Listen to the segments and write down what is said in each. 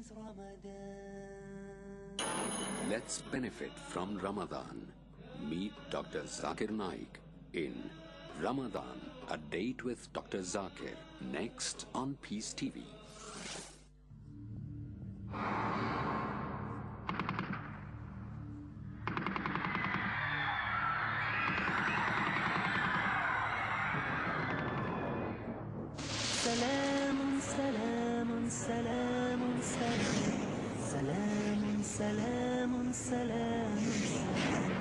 is Ramadan. Let's benefit from Ramadan. Meet Dr. Zakir Naik in Ramadan, a date with Dr. Zakir, next on Peace TV. Salamun, salamun, salamun, salamun. Salamun, salamun, salamun, salamun.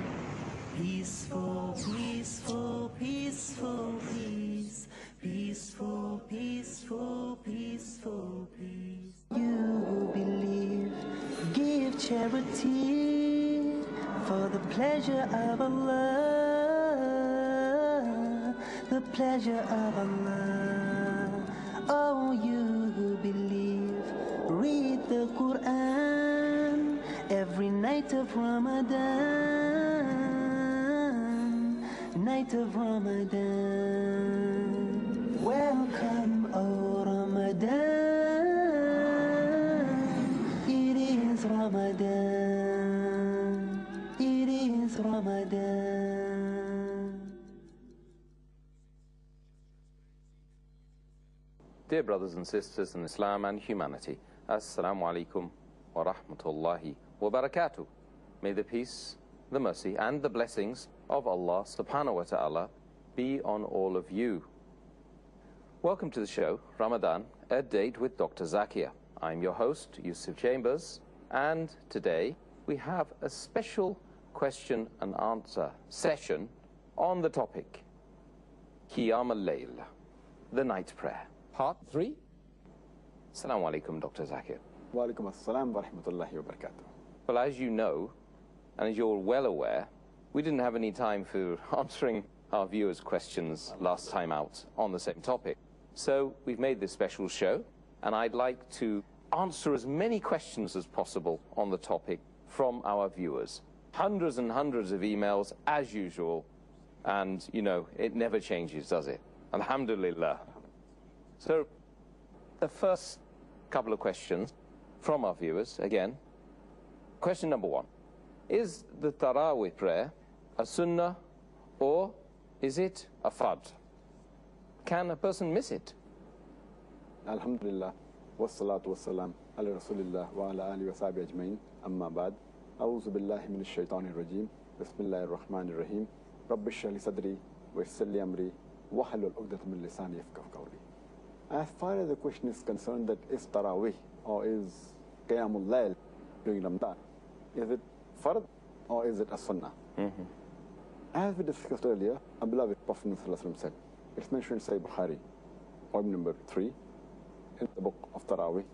Peaceful, peaceful, peaceful, peace. Peaceful, peaceful, peaceful, peace. You who believe, give charity for the pleasure of Allah, the pleasure of Allah. Oh, you who believe, read the Quran every night of Ramadan, night of Ramadan. Welcome, O Ramadan. It is Ramadan. It is Ramadan. Dear brothers and sisters in Islam and humanity, Assalamu alaikum wa rahmatullahi wa barakatuh. May the peace, the mercy and the blessings of Allah subhanahu wa ta'ala be on all of you. Welcome to the show, Ramadan, a date with Dr. Zakir. I'm your host, Yusuf Chambers, and today we have a special question and answer session on the topic, Qiyam al-Layl, the night prayer. Part 3. Assalamu alaikum, Dr. Zakir. Wa alaikum assalam wa rahmatullahi wa barakatuh. Well, as you know, and as you're well aware, we didn't have any time for answering our viewers' questions last time out on the same topic. So we've made this special show, and I'd like to answer as many questions as possible on the topic from our viewers. Hundreds and hundreds of emails, as usual, and, you know, it never changes, does it? Alhamdulillah. So, the first couple of questions from our viewers, again. Question number 1. Is the Taraweeh prayer a sunnah or is it a fard? Can a person miss it? Alhamdulillah, wassalatu wassalam ala rasulillah wa ala alihi wa sahbihi ajmain, amma ba'd. A'udhu billahi minash shaitanir rajim. Bismillahir rahmanir rahim. Rabbi shrah li sadri wa yassir li amri wahlul 'uqdatam min lisani yafqahu qawli. As far as the question is concerned, that is Taraweeh or is Qiyamul Layl during Ramadan, is it fard or is it a sunnah? As we discussed earlier, our beloved Prophet said, it's mentioned in Sahih Bukhari, volume number 3, in the book of Taraweeh,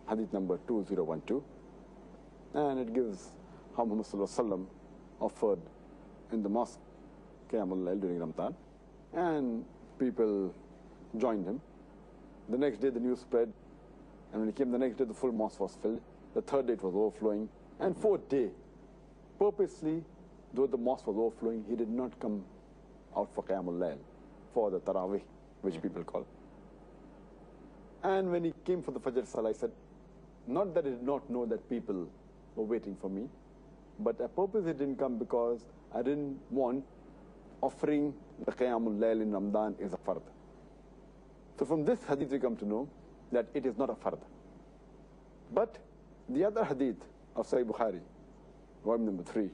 hadith number 2012, and it gives how Muhammad offered in the mosque Qiyamul Layl during Ramadan, and people joined him. The next day the news spread, and when he came the next day the full mosque was filled. The third day it was overflowing, and fourth day, purposely, though the mosque was overflowing, he did not come out for Qiyamul Layl, for the Taraweeh, which people call. And when he came for the Fajr Salah, he said, not that he did not know that people were waiting for me, but I purposely didn't come because I didn't want offering the Qiyamul Layl in Ramadan is a fard. So from this hadith we come to know that it is not a fard. But the other hadith of Sahih Bukhari, volume number 3,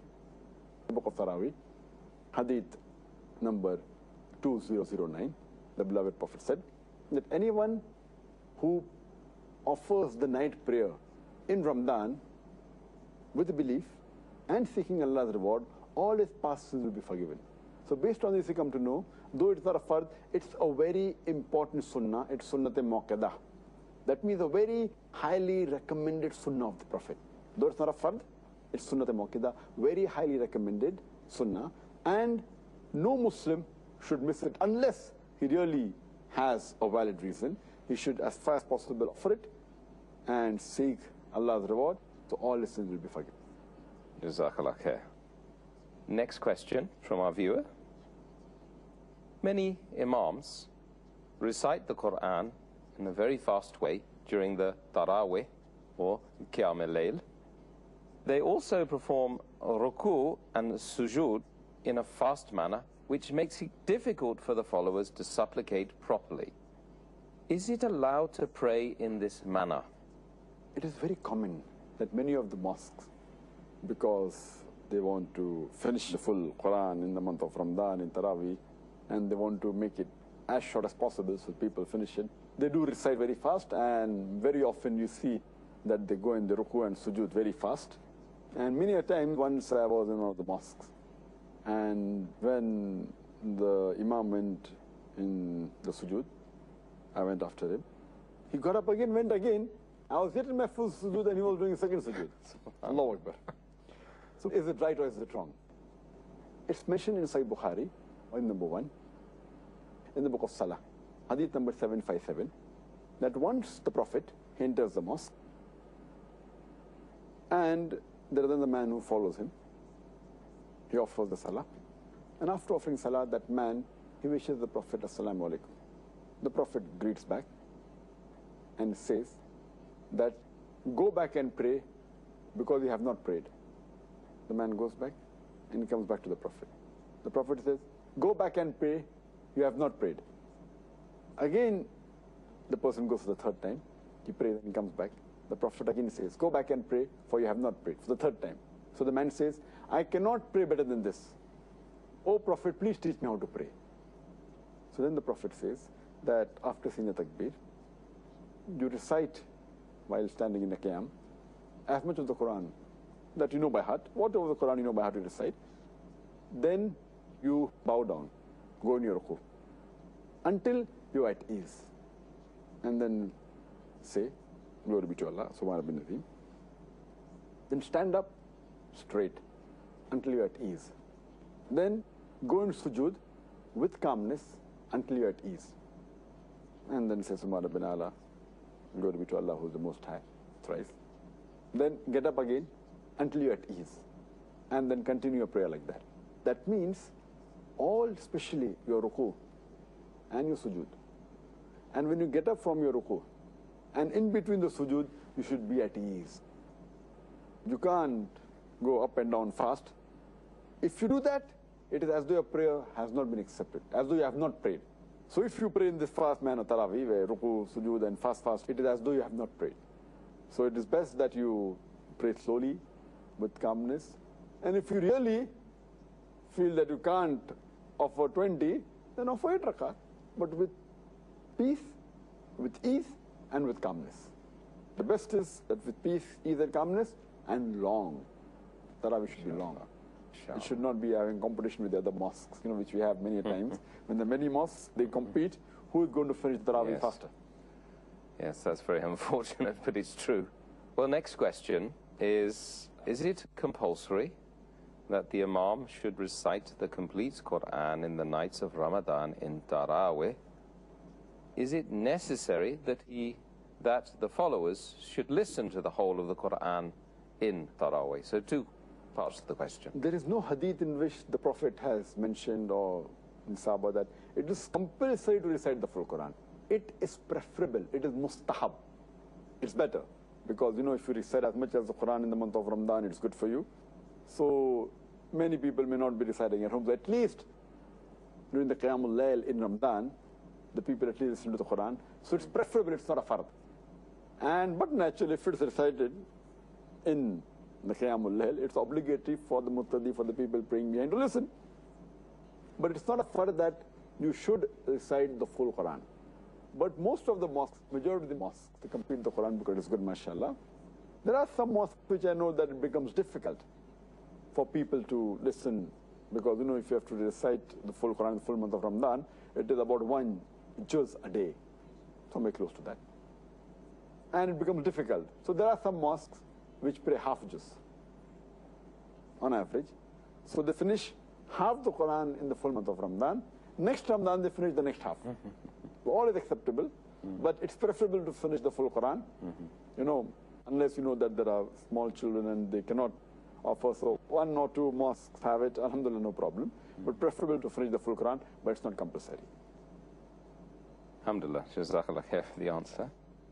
the book of Taraweeh, hadith number 2009, the beloved Prophet said that anyone who offers the night prayer in Ramadan with the belief and seeking Allah's reward, all his past sins will be forgiven. So based on this we come to know, though it's not a fard, it's a very important sunnah, it's sunnat-e-mu'akkadah. That means a very highly recommended sunnah of the Prophet. Though it's not a fard, it's sunnat-e-mu'akkadah, very highly recommended sunnah, and no Muslim should miss it unless he really has a valid reason. He should as far as possible offer it and seek Allah's reward, so all his sins will be forgiven. Jazakallah khair. Next question from our viewer. Many imams recite the Quran in a very fast way during the Taraweeh or Qiyam al-Layl. They also perform ruku and sujood in a fast manner, which makes it difficult for the followers to supplicate properly. Is it allowed to pray in this manner? It is very common that many of the mosques, because they want to finish the full Quran in the month of Ramadan, in Taraweeh, and they want to make it as short as possible so people finish it, they do recite very fast, and very often you see that they go in the ruku and sujood very fast. And many a time, once I was in one of the mosques, and when the imam went in the sujood, I went after him. He got up again, went again. I was getting my full sujood and he was doing a second sujood. Allahu Akbar. So is it right or is it wrong? It's mentioned in Sahih Bukhari, in number 1, in the book of Salah, hadith number 757, that once the Prophet enters the mosque, and there is another man who follows him. He offers the Salah. And after offering Salah, that man, he wishes the Prophet, Assalamu alaikum. The Prophet greets back and says that, go back and pray because you have not prayed. The man goes back and he comes back to the Prophet. The Prophet says, go back and pray, you have not prayed. Again, the person goes for the third time. He prays and he comes back. The Prophet again says, go back and pray, for you have not prayed, for the third time. So the man says, I cannot pray better than this. Oh Prophet, please teach me how to pray. So then the Prophet says that after saying the takbir, you recite while standing in the qiyam as much of the Quran that you know by heart, whatever the Quran you know by heart you recite. Then you bow down, go in your ruku, until you are at ease. And then say, glory be to Allah, Subhanahu bin Nadeem. Then stand up straight until you are at ease. Then go in sujood with calmness until you are at ease. And then say, Subhanahu bin Allah, glory be to Allah who is the Most High, thrice. Then get up again until you are at ease. And then continue your prayer like that. That means all, especially your ruku and your sujood. And when you get up from your ruku, and in between the sujood, you should be at ease. You can't go up and down fast. If you do that, it is as though your prayer has not been accepted, as though you have not prayed. So if you pray in this fast manner, Taraweeh, where ruku, sujood, and fast, it is as though you have not prayed. So it is best that you pray slowly, with calmness. And if you really feel that you can't offer 20, then offer 8 rakat, but with peace, with ease, and with calmness. The best is that with peace, ease, and calmness, and long. Taraweeh should be long. It should not be having competition with the other mosques, which we have many times. When the many mosques, they compete, who is going to finish Taraweeh faster? Yes, that's very unfortunate, but it's true. Well, next question is it compulsory that the Imam should recite the complete Quran in the nights of Ramadan in Taraweeh? Is it necessary that the followers should listen to the whole of the Quran in Taraweeh? So two parts of the question. There is no hadith in which the Prophet has mentioned, or in Sahaba, that it is compulsory to recite the full Quran. It is preferable. It is mustahab. It's better. Because, if you recite as much as the Quran in the month of Ramadan, it's good for you. So, many people may not be reciting at home. So at least, during the Qiyam al-Layl in Ramadan, the people at least listen to the Quran. So it's preferable, it's not a fard. But naturally, if it's recited in the Qiyam al-Layl, it's obligatory for the muqtadi, for the people praying behind, to listen. But it's not a fard that you should recite the full Quran. But most of the mosques, majority of the mosques, they complete the Quran because it's good, mashallah. There are some mosques which I know that it becomes difficult for people to listen, because, if you have to recite the full Quran, the full month of Ramadan, it is about 1 juz a day, somewhere close to that. And it becomes difficult. So there are some mosques which pray half juz, on average. So they finish half the Quran in the full month of Ramadan. Next Ramadan, they finish the next half. All is acceptable, but it's preferable to finish the full Quran, unless you know that there are small children and they cannot offer. So 1 or 2 mosques have it, alhamdulillah, no problem. But preferable to finish the full Quran, but it's not compulsory. Alhamdulillah, Jazakallah khair for the answer.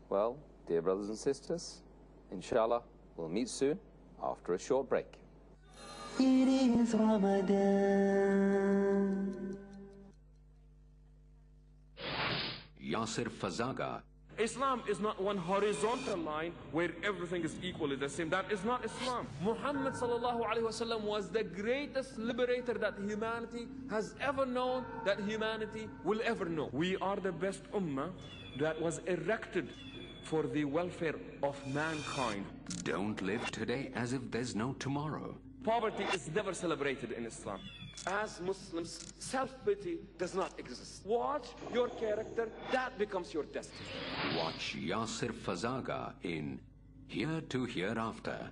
Well, dear brothers and sisters, Inshallah, we'll meet soon after a short break. It is Ramadan. Yasir Fazaga. Islam is not one horizontal line where everything is equally the same. That is not Islam. Muhammad sallallahu alaihi wasallam was the greatest liberator that humanity has ever known, that humanity will ever know. We are the best ummah that was erected for the welfare of mankind. Don't live today as if there's no tomorrow. Poverty is never celebrated in Islam. As Muslims, self-pity does not exist. Watch your character, that becomes your destiny. Watch Yasir Fazaga in Here to Hereafter.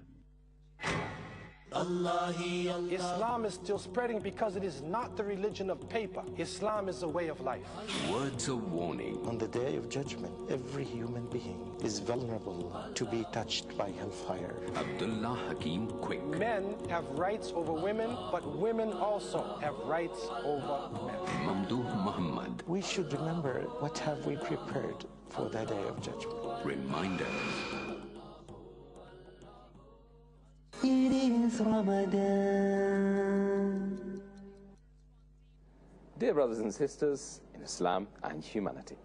Islam is still spreading because it is not the religion of paper. Islam is a way of life. Words of warning. On the day of judgment, every human being is vulnerable to be touched by hellfire. Abdullah Hakim Quick. Men have rights over women, but women also have rights over men. Mamdouh Muhammad. We should remember what have we prepared for the day of judgment. Reminders. It is Ramadan. Dear brothers and sisters in Islam and humanity,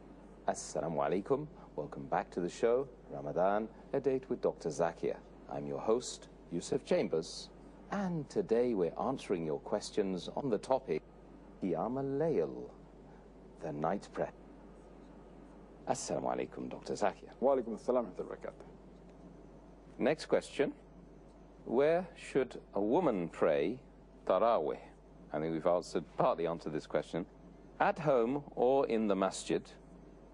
Assalamu alaikum. Welcome back to the show, Ramadan, a date with Dr. Zakir. I'm your host, Yusuf Chambers, and today we're answering your questions on the topic, Qiyam al-Layl, the night prayer. Assalamu alaikum, Dr. Zakir. Wa alaikum assalam wa barakatuh. Next question. Where should a woman pray Taraweeh? I think we've partly answered this question. At home or in the masjid?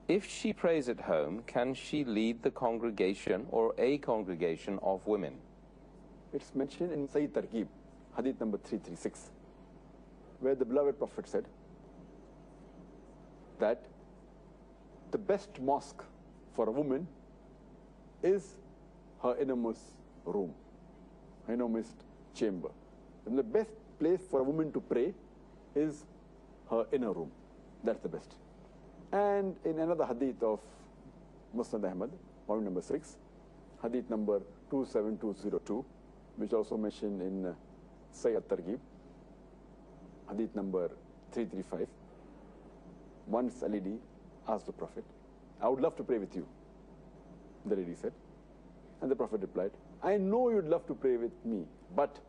If she prays at home, can she lead the congregation or a congregation of women? It's mentioned in Sayyid Targhib, hadith number 336, where the beloved Prophet said that the best mosque for a woman is her innermost room, her innermost chamber. And the best place for a woman to pray is her inner room. That's the best. And in another hadith of Musnad Ahmad, volume number 6, hadith number 27202, which also mentioned in Sayyid Targhib, hadith number 335, once a lady asked the Prophet, I would love to pray with you, the lady said. And the Prophet replied, I know you'd love to pray with me, but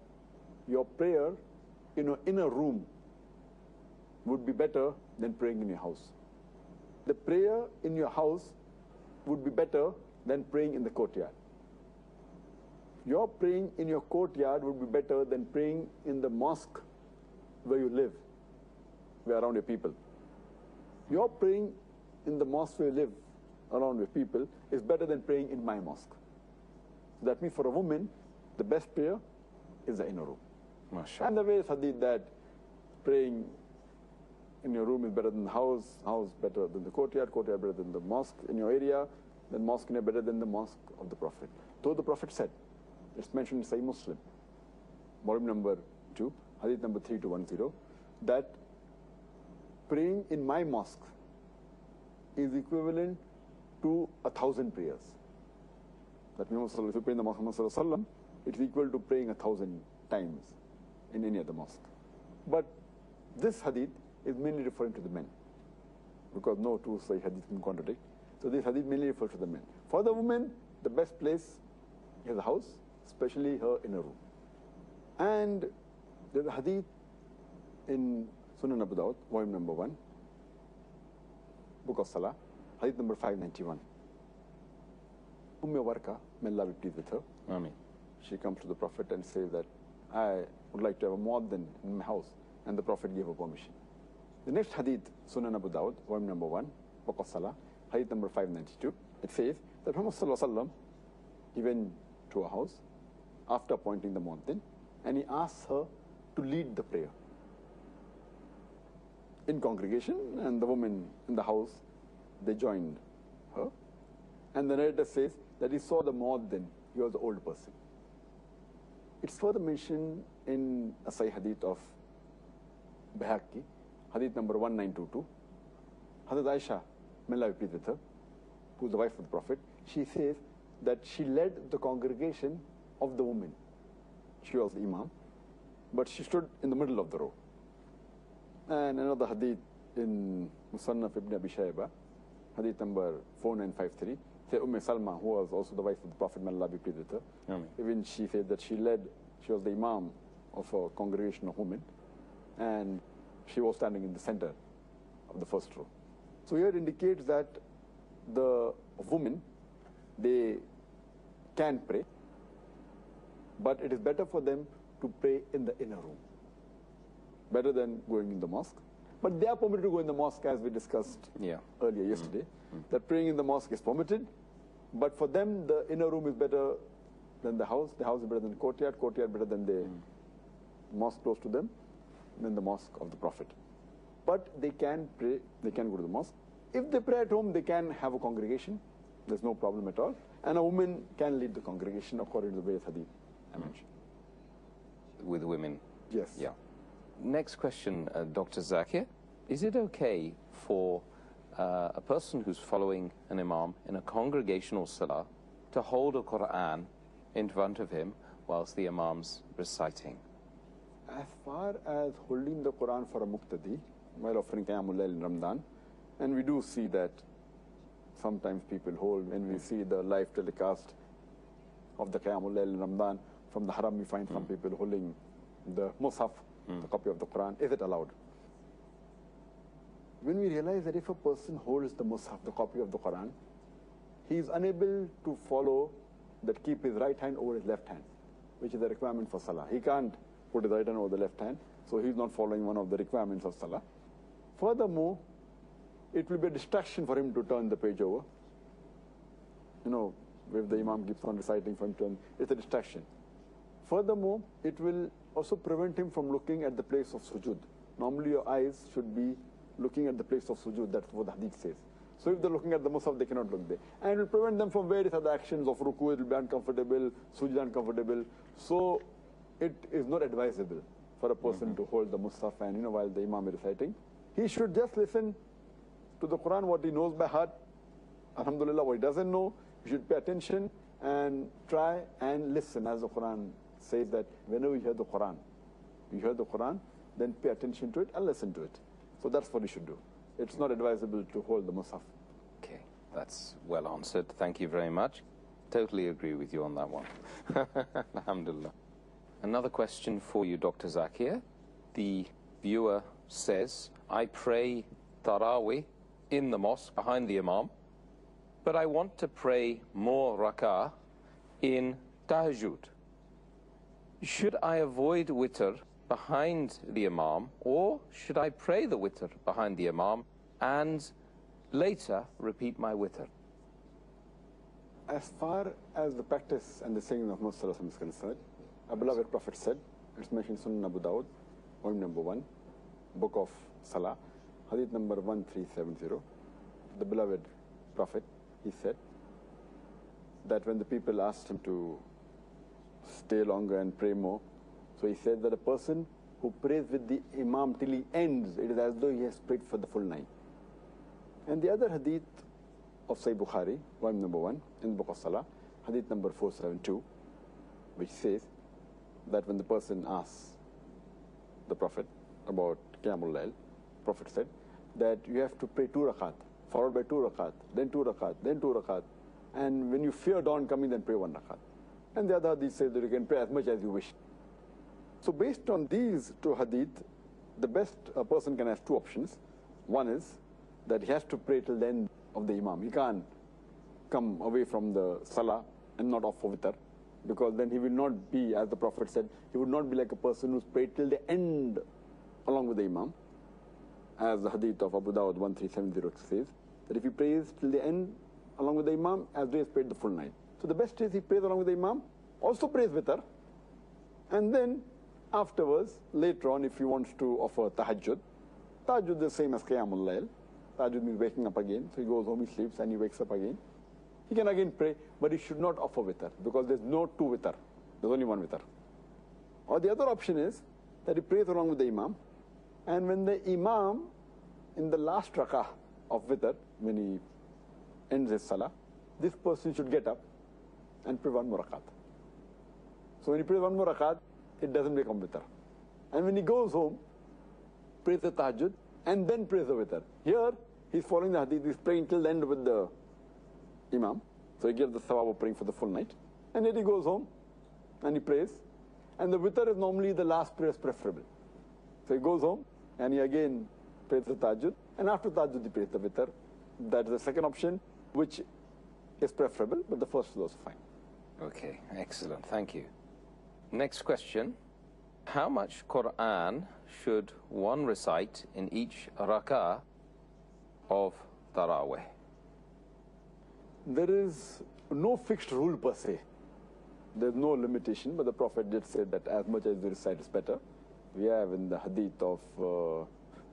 your prayer in your inner room would be better than praying in your house. The prayer in your house would be better than praying in the courtyard. Your praying in your courtyard would be better than praying in the mosque where you live, where around your people. Your praying in the mosque where you live, around your people, is better than praying in my mosque. So that means for a woman, the best prayer is the inner room. MashaAllah. And the way is hadith that praying in your room is better than the house better than the courtyard better than the mosque in your area, then mosque in better than the mosque of the Prophet. Though the Prophet said, it's mentioned in Sahih Muslim, volume number 2, hadith number 3210, that praying in my mosque is equivalent to 1,000 prayers. That means if you pray in the mosque of Muhammad, it's equal to praying 1,000 times in any other mosque. But this hadith is mainly referring to the men, because no two Sahih hadith can contradict. So this hadith mainly refers to the men. For the women, the best place is the house, especially her inner room. And there's a hadith in Sunan Abu Dawud, volume number 1, book of Salah, hadith number 591. Warqa, may Allah be pleased with her. Ameen. She comes to the Prophet and says that I would like to have a muaddin in my house, and the Prophet gave her permission. The next hadith, Sunan Abu Dawud, volume number 1, book of Salah, hadith number 592, it says that Muhammad sallallahu alaihi wasallam, he went to a house after appointing the muaddin, and he asked her to lead the prayer in congregation, and the women in the house, they joined her. And the narrator says that he saw the muaddin, he was an old person. It's further mentioned in a Sahih hadith of Bayhaqi, hadith number 1922. Hazrat Aisha, may Allah be pleased with her, who is the wife of the Prophet, she says that she led the congregation of the women. She was the imam, but she stood in the middle of the row. And another hadith in Musannaf ibn Abi Shayba, hadith number 4953, say Salma, who was also the wife of the Prophet, may Allah be pleased with her, even she said that she was the imam of a congregation of women, and she was standing in the center of the first row. So here it indicates that the women, they can pray, but it is better for them to pray in the inner room, better than going in the mosque. But they are permitted to go in the mosque, as we discussed earlier yesterday, that praying in the mosque is permitted, but for them the inner room is better than the house is better than the courtyard better than the mosque close to them, than the mosque of the Prophet. But they can pray, they can go to the mosque. If they pray at home, they can have a congregation, there's no problem at all, and a woman can lead the congregation according to the various hadith I mentioned. With women? Yes. Yeah. Next question, Dr. Zakir. Is it okay for a person who's following an imam in a congregational salah to hold a Quran in front of him whilst the imam's reciting? As far as holding the Quran for a muqtadi, while offering Qiyamul Layl in Ramadan, and we do see that sometimes people hold, when we see the live telecast of the Qiyamul Layl in Ramadan, from the haram we find some people holding the Mus'haf, the copy of the Quran. Is it allowed? When we realize that if a person holds the Mus'haf, the copy of the Quran, he is unable to follow that, keep his right hand over his left hand, which is a requirement for Salah. He can't put his right hand over the left hand, so he's not following one of the requirements of Salah. Furthermore, it will be a distraction for him to turn the page over. You know, if the Imam keeps on reciting for him to turn, it's a distraction. Furthermore, it will also prevent him from looking at the place of sujood. Normally your eyes should be looking at the place of sujood, that's what the hadith says. So if they're looking at the Mus'haf, they cannot look there. And it will prevent them from various other actions of ruku, it will be uncomfortable, sujood uncomfortable. So it is not advisable for a person to hold the Mus'haf and, you know, while the Imam is reciting. He should just listen to the Quran, what he knows by heart. Alhamdulillah, what he doesn't know, he should pay attention and try and listen. As the Quran says that whenever you hear the Quran, then pay attention to it and listen to it. So that's what you should do. It's not advisable to hold the Mus'haf. Okay, that's well answered. Thank you very much. Totally agree with you on that one. Alhamdulillah. Another question for you, Dr. Zakir. The viewer says, I pray Taraweeh in the mosque behind the Imam, but I want to pray more rak'ah in Tahajjud. Should I avoid witr behind the Imam, or should I pray the witr behind the Imam and later repeat my witr? As far as the practice and the saying of Muhammad is concerned, a beloved Prophet said, it's mentioned in Sunan Abu Dawud, volume number 1, book of Salah, hadith number 1370. The beloved Prophet, he said that when the people asked him to stay longer and pray more, so he said that a person who prays with the Imam till he ends, it is as though he has prayed for the full night. And the other hadith of Sahih Bukhari, volume number 1, in the book of Salah, hadith number 472, which says that when the person asks the Prophet about Qiyamul Layl, Prophet said that you have to pray 2 rakat, followed by 2 rakat, then 2 rakat, then 2 rakat, and when you fear dawn coming, then pray 1 rakat. And the other hadith says that you can pray as much as you wish. So based on these 2 hadith, the best a person can have 2 options. One is that he has to pray till the end of the Imam. He can't come away from the Salah and not offer witr, because then he will not be, as the Prophet said, he would not be like a person who's prayed till the end along with the Imam. As the hadith of Abu Dawud 1370 says, that if he prays till the end along with the Imam, as though he has prayed the full night. So the best is he prays along with the Imam, also prays witr, and then afterwards, later on, if he wants to offer tahajjud, tahajjud is the same as Qiyamul Layl. Tahajjud means waking up again. So he goes home, he sleeps, and he wakes up again. He can again pray, but he should not offer witr, because there's no 2 witr. There's only 1 witr. Or the other option is that he prays along with the Imam, and when the Imam, in the last rak'ah of witr, when he ends his salah, this person should get up and pray one more rakat. So when he prays one more rakat, it doesn't become witr. And when he goes home, prays the tahajjud, and then prays the witr. Here, he's following the hadith, he's praying till the end with the imam. So he gives the thawab of praying for the full night. And then he goes home, and he prays. And the witr is normally the last prayer is preferable. So he goes home, and he again prays the tahajjud, and after tahajjud he prays the witr. That is the second option, which is preferable, but the first is also fine. Okay, excellent. Thank you. Next question. How much Quran should one recite in each rak'ah of Taraweeh? There is no fixed rule per se. There's no limitation, but the Prophet did say that as much as you recite is better. We have in the hadith of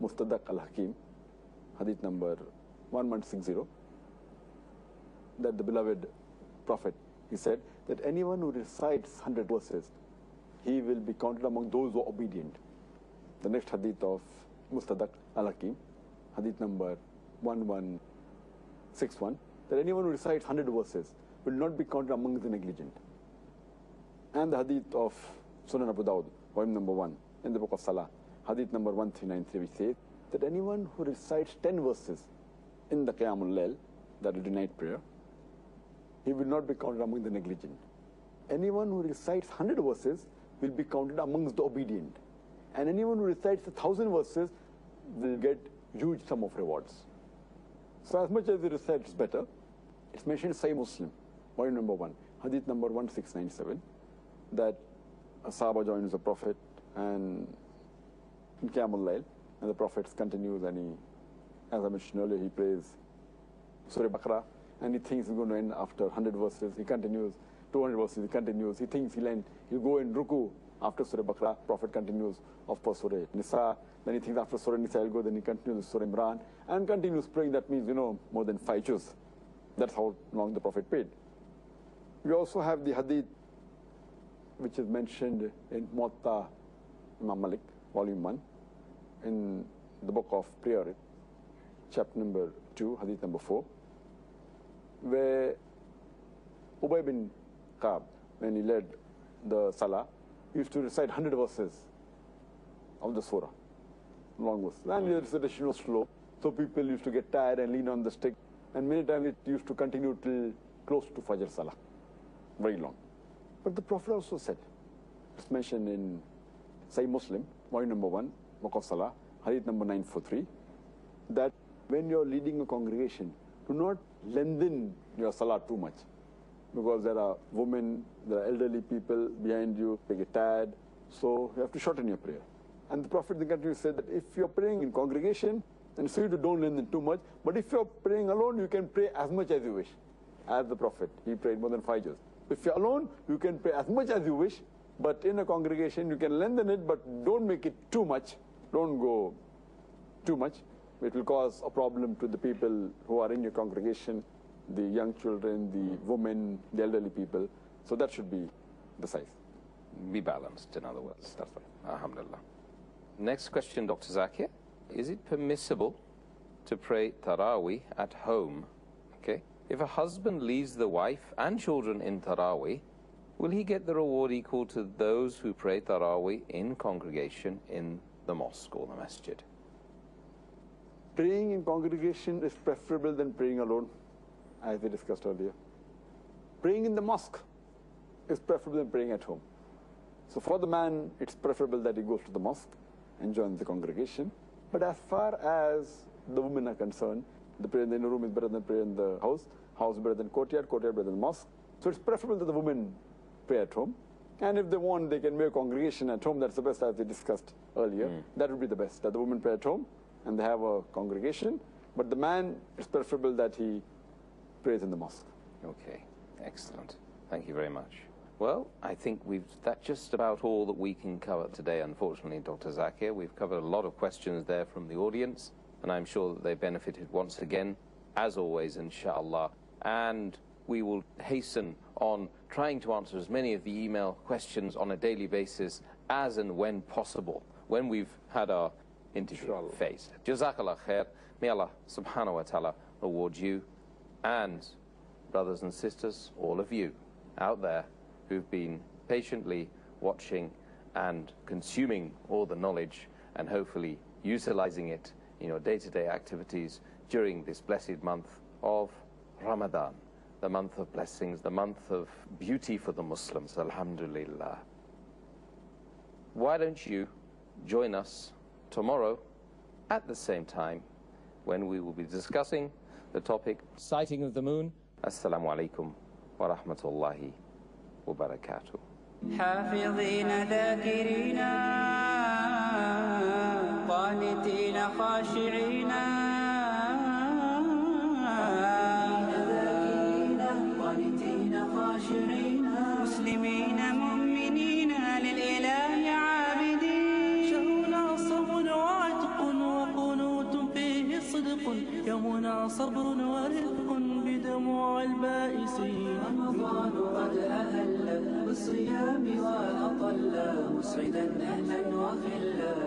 Mustadrak al-Hakim, hadith number 1160, that the beloved Prophet, he said that anyone who recites 100 verses, he will be counted among those who are obedient. The next hadith of Mustadrak al-Hakim, hadith number 1161, that anyone who recites 100 verses will not be counted among the negligent. And the hadith of Sunan Abu Dawud, volume number 1, in the book of Salah, hadith number 1393, which says that anyone who recites 10 verses in the Qiyamul Layl, that is the night prayer, he will not be counted among the negligent. Anyone who recites 100 verses will be counted amongst the obedient. And anyone who recites 1,000 verses will get huge sum of rewards. So as much as he recites, better. It's mentioned in Sahih Muslim, volume number 1, hadith number 1697, that a Sahaba joins the Prophet and in Qiyamul Layl, and the Prophet continues, and he, as I mentioned earlier, he prays Surah Baqarah, and he thinks he's going to end after 100 verses. He continues, 200 verses, he continues. He thinks he'll go in ruku after Surah Baqarah. Prophet continues of Surah Nisa. Then he thinks after Surah Nisa he'll go, then he continues Surah Imran, and continues praying. That means, more than 5 juz. That's how long the Prophet prayed. We also have the hadith which is mentioned in Muwatta Imam Malik, volume 1, in the book of prayer, chapter number 2, hadith number 4, where Ubay bin Ka'b, when he led the Salah, he used to recite 100 verses of the surah, long verses. And the recitation was slow, so people used to get tired and lean on the stick, and many times it used to continue till close to Fajr Salah, very long. But the Prophet also said, it's mentioned in Sahih Muslim, volume number 1, book of Salah, hadith number 943, that when you're leading a congregation, do not lengthen your Salah too much, because there are women, there are elderly people behind you, they get tired, so you have to shorten your prayer. And the Prophet then continues to say that if you're praying in congregation, then so you don't lengthen too much, but if you're praying alone, you can pray as much as you wish. As the Prophet, he prayed more than 5 juz. If you're alone, you can pray as much as you wish, but in a congregation, you can lengthen it, but don't make it too much. Don't go too much. It will cause a problem to the people who are in your congregation, the young children, the women, the elderly people. So that should be the size. Be balanced, in other words. That's right. Alhamdulillah. Next question, Dr. Zakir. Is it permissible to pray Taraweeh at home? Okay. If a husband leaves the wife and children in Taraweeh, will he get the reward equal to those who pray Taraweeh in congregation in the mosque or the masjid? Praying in congregation is preferable than praying alone, as we discussed earlier. Praying in the mosque is preferable than praying at home. So for the man, it's preferable that he goes to the mosque and joins the congregation. But as far as the women are concerned, the prayer in the room is better than prayer in the house better than courtyard better than the mosque. So it's preferable that the women pray at home. And if they want, they can make a congregation at home. That's the best, as we discussed earlier. That would be the best, that the women pray at home and they have a congregation. But the man, it's preferable that he prays in the mosque. Okay, excellent. Thank you very much. Well, I think that's just about all that we can cover today, unfortunately, Dr. Zakir. We've covered a lot of questions there from the audience, and I'm sure that they benefited once again, as always, inshallah. And we will hasten on trying to answer as many of the email questions on a daily basis as and when possible, when we've had our interview phase. Jazakallah khair. May Allah subhanahu wa ta'ala reward you and, brothers and sisters, all of you, out there who've been patiently watching and consuming all the knowledge and hopefully utilizing it in your day-to-day activities during this blessed month of Ramadan, the month of blessings, the month of beauty for the Muslims, alhamdulillah. Why don't you join us tomorrow at the same time when we will be discussing the topic sighting of the moon. Assalamu alaikum wa rahmatullahi wa barakatuh. حافظين ذاكرين قانتين خاشعين مسلمين مؤمنين للإله عابدين. شهرنا صوم وعتق وقنوت فيه صدق، يومنا صبر ورفق بدموع البائسين. رمضان قد أهل بالصيام وأطل مسعدا أهلا وخلا